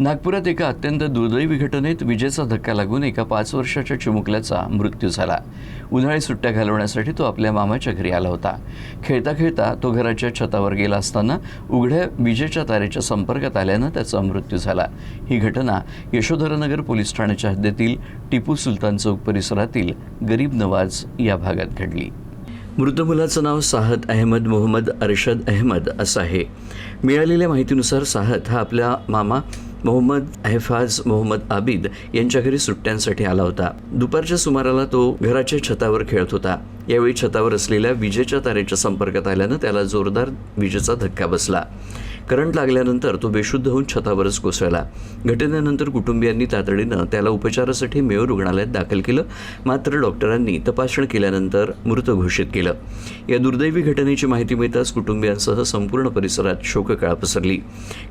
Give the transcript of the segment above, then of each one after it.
नागपुरात एका अत्यंत दुर्दैवी घटनेत विजेचा धक्का लागून एका 5 वर्षाच्या चिमुकल्याचा मृत्यू झाला। उन्हाळी सुट्ट्या घालवण्यासाठी तो आपल्या मामाच्या घरी आला होता। खेळता खेळता तो घराच्या छतावर गेला असताना उघड्या विजेच्या तारेच्या संपर्कात आल्यानं त्याचा मृत्यू झाला। ही घटना यशोधरानगर पोलीस ठाण्याच्या हद्दीतील टिपू सुलतान चौक परिसरातील गरीब नवाज या भागात घडली। मृत मुलाचं नाव साहत अहमद मोहम्मद अरशद अहमद असं आहे। मिळालेल्या माहितीनुसार साहत हा आपल्या मामा मोहम्मद अहफाज मोहम्मद आबिद यांच्या घरी सुट्ट्यांसाठी आला होता। दुपारच्या सुमाराला तो घराच्या छतावर खेळत होता। यावेळी छतावर असलेल्या विजेच्या तारेच्या संपर्कात आल्यानं त्याला जोरदार विजेचा धक्का बसला। करंट लागल्यानंतर तो बेशुद्ध होऊन छतावरच कोसळला। घटनेनंतर कुटुंबियांनी तातडीनं त्याला उपचारासाठी मेयो रुग्णालयात दाखल केलं, मात्र डॉक्टरांनी तपासणी केल्यानंतर मृत घोषित केलं। या दुर्दैवी घटनेची माहिती मिळताच कुटुंबियांसह संपूर्ण परिसरात शोककळा पसरली।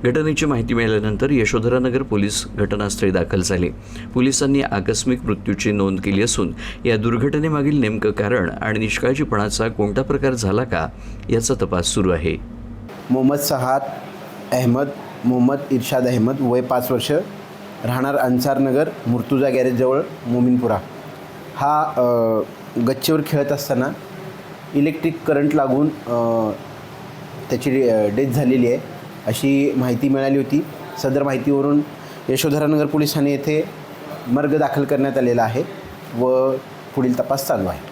घटनेची माहिती मिळाल्यानंतर यशोधरानगर पोलीस घटनास्थळी दाखल झाले। पोलिसांनी आकस्मिक मृत्यूची नोंद केली असून या दुर्घटनेमागील नेमकं कारण आणि निष्काळजीपणाचा कोणता प्रकार झाला का याचा तपास सुरू आहे। मोहम्मद साहत अहमद मोहम्मद इरशाद अहमद वय 5 वर्ष, राहणार अन्सारनगर मुर्तुजा गॅरेजजवळ मोमिनपुरा। हा गच्चीवर खेळत असताना इलेक्ट्रिक करंट लागून त्याची डेथ झालेली आहे अशी माहिती मिळाली होती। सदर माहितीवरून यशोधरानगर पोलीस ठाणे येथे मर्ग दाखल करण्यात आलेला आहे व पुढील तपास चालू आहे।